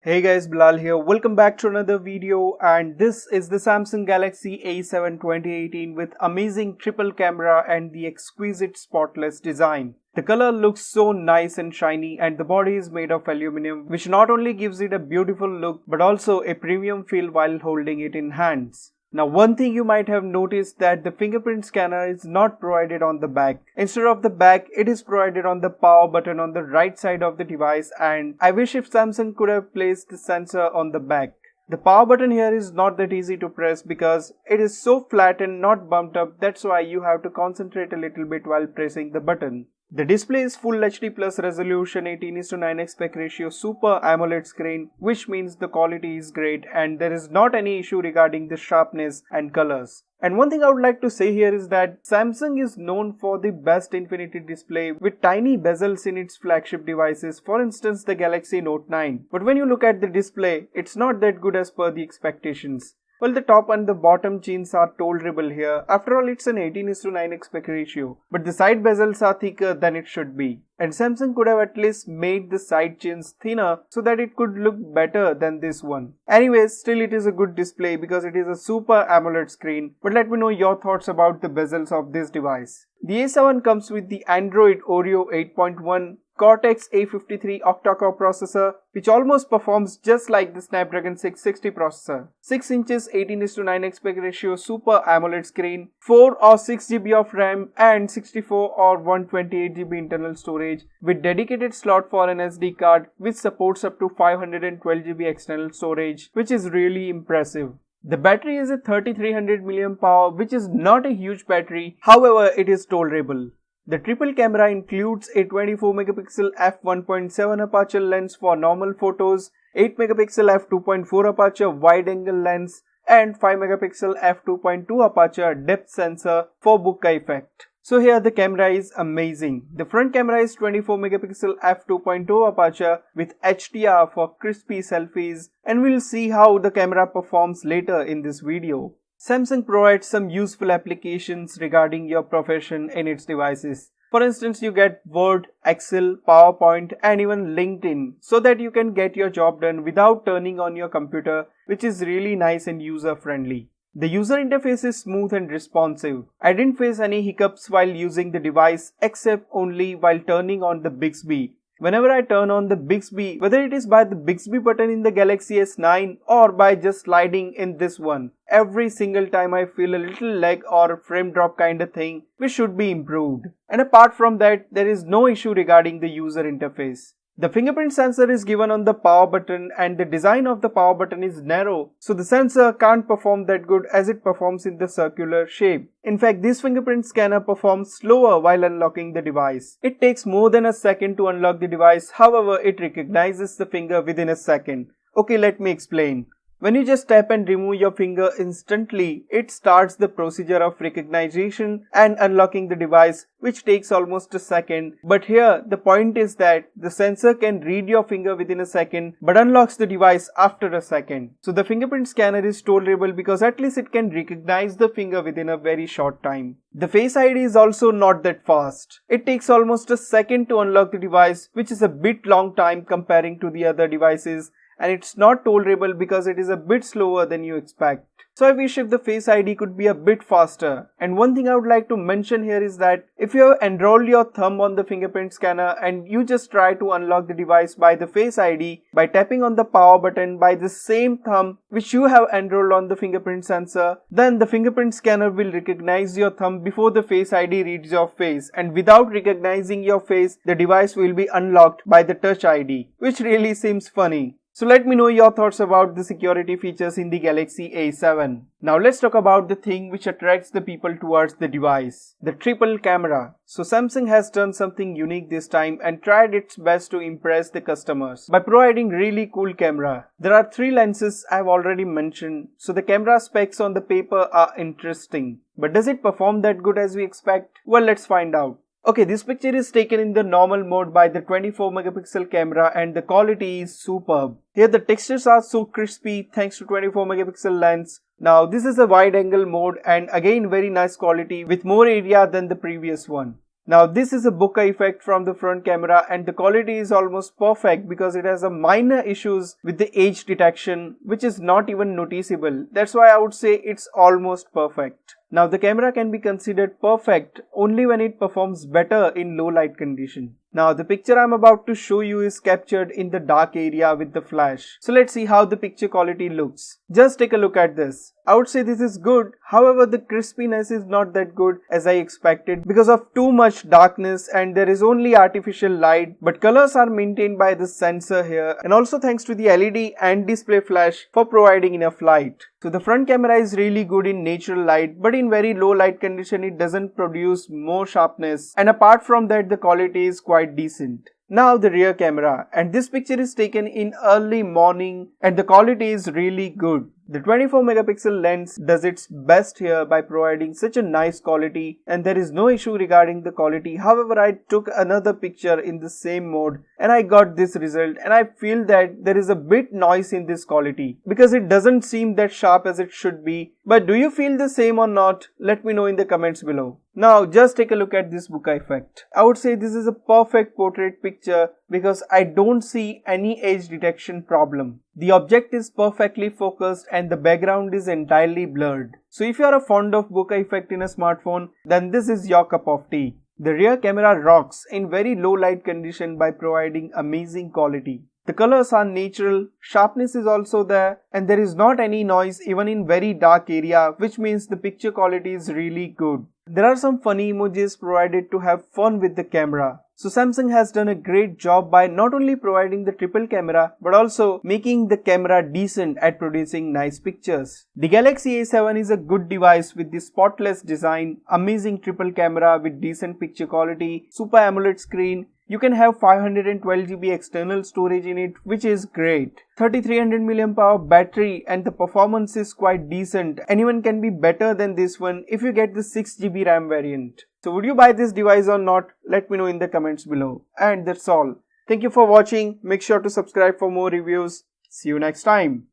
Hey guys, Bilal here. Welcome back to another video, and this is the Samsung Galaxy A7 2018 with amazing triple camera and the exquisite spotless design. The color looks so nice and shiny, and the body is made of aluminum, which not only gives it a beautiful look but also a premium feel while holding it in hands. Now, one thing you might have noticed that the fingerprint scanner is not provided on the back. Instead of the back, it is provided on the power button on the right side of the device, and I wish if Samsung could have placed the sensor on the back. The power button here is not that easy to press because it is so flat and not bumped up. That's why you have to concentrate a little bit while pressing the button. The display is Full HD Plus resolution 18:9 aspect ratio Super AMOLED screen, which means the quality is great and there is not any issue regarding the sharpness and colors. And one thing I would like to say here is that Samsung is known for the best infinity display with tiny bezels in its flagship devices, for instance the Galaxy Note 9. But when you look at the display, it's not that good as per the expectations. Well, the top and the bottom chins are tolerable here. After all, it's an 18:9 aspect ratio. But the side bezels are thicker than it should be. And Samsung could have at least made the side chins thinner so that it could look better than this one. Anyways, still it is a good display because it is a Super AMOLED screen. But let me know your thoughts about the bezels of this device. The A7 comes with the Android Oreo 8.1 Cortex A53 octa-core processor, which almost performs just like the Snapdragon 660 processor. 6 inches 18:9 aspect ratio Super AMOLED screen, 4 or 6 GB of RAM and 64 or 128 GB internal storage with dedicated slot for an SD card which supports up to 512 GB external storage, which is really impressive. The battery is a 3300 mAh, which is not a huge battery, however it is tolerable. The triple camera includes a 24 megapixel f1.7 aperture lens for normal photos, 8 megapixel f2.4 aperture wide angle lens, and 5 megapixel f2.2 aperture depth sensor for bokeh effect. So here the camera is amazing. The front camera is 24 megapixel f2.2 aperture with HDR for crispy selfies, and we'll see how the camera performs later in this video. Samsung provides some useful applications regarding your profession in its devices. For instance, you get Word, Excel, PowerPoint and even LinkedIn so that you can get your job done without turning on your computer, which is really nice and user friendly. The user interface is smooth and responsive. I didn't face any hiccups while using the device except only while turning on the Bixby. Whenever I turn on the Bixby, whether it is by the Bixby button in the Galaxy S9 or by just sliding in this one, every single time I feel a little lag or frame drop kind of thing, which should be improved. And apart from that, there is no issue regarding the user interface. The fingerprint sensor is given on the power button and the design of the power button is narrow, so the sensor can't perform that good as it performs in the circular shape. In fact, this fingerprint scanner performs slower while unlocking the device. It takes more than a second to unlock the device, however, it recognizes the finger within a second. Okay, let me explain. When you just tap and remove your finger instantly, it starts the procedure of recognition and unlocking the device, which takes almost a second. But here, the point is that the sensor can read your finger within a second but unlocks the device after a second. So the fingerprint scanner is tolerable because at least it can recognize the finger within a very short time. The Face ID is also not that fast. It takes almost a second to unlock the device, which is a bit long time comparing to the other devices. And it's not tolerable because it is a bit slower than you expect. So I wish if the Face ID could be a bit faster. And one thing I would like to mention here is that if you have enrolled your thumb on the fingerprint scanner and you just try to unlock the device by the Face ID by tapping on the power button by the same thumb which you have enrolled on the fingerprint sensor, then the fingerprint scanner will recognize your thumb before the Face ID reads your face, and without recognizing your face, the device will be unlocked by the Touch ID, which really seems funny. So let me know your thoughts about the security features in the Galaxy A7. Now let's talk about the thing which attracts the people towards the device, the triple camera. So Samsung has done something unique this time and tried its best to impress the customers by providing really cool camera. There are 3 lenses I've already mentioned, so the camera specs on the paper are interesting. But does it perform that good as we expect? Well, let's find out. Okay, this picture is taken in the normal mode by the 24 megapixel camera and the quality is superb. Here the textures are so crispy thanks to 24 megapixel lens. Now this is a wide angle mode and again very nice quality with more area than the previous one. Now this is a bokeh effect from the front camera, and the quality is almost perfect because it has a minor issues with the edge detection which is not even noticeable. That's why I would say it's almost perfect. Now the camera can be considered perfect only when it performs better in low light condition. Now the picture I'm about to show you is captured in the dark area with the flash. So let's see how the picture quality looks. Just take a look at this. I would say this is good. However, the crispiness is not that good as I expected because of too much darkness and there is only artificial light, but colors are maintained by the sensor here, and also thanks to the LED and display flash for providing enough light. So the front camera is really good in natural light, but in very low light condition it doesn't produce more sharpness, and apart from that the quality is quite decent. Now the rear camera, and this picture is taken in early morning and the quality is really good. The 24 megapixel lens does its best here by providing such a nice quality, and there is no issue regarding the quality. However, I took another picture in the same mode and I got this result, and I feel that there is a bit noise in this quality because it doesn't seem that sharp as it should be. But do you feel the same or not? Let me know in the comments below. Now just take a look at this bokeh effect. I would say this is a perfect portrait picture because I don't see any edge detection problem. The object is perfectly focused and the background is entirely blurred. So if you are a fond of bokeh effect in a smartphone, then this is your cup of tea. The rear camera rocks in very low light condition by providing amazing quality. The colors are natural, sharpness is also there, and there is not any noise even in very dark area, which means the picture quality is really good. There are some funny emojis provided to have fun with the camera. So Samsung has done a great job by not only providing the triple camera but also making the camera decent at producing nice pictures. The Galaxy A7 is a good device with the spotless design, amazing triple camera with decent picture quality, Super AMOLED screen. You can have 512 GB external storage in it, which is great. 3300 mAh battery, and the performance is quite decent. Anyone can be better than this one if you get the 6 GB RAM variant. So would you buy this device or not? Let me know in the comments below. And that's all. Thank you for watching. Make sure to subscribe for more reviews. See you next time.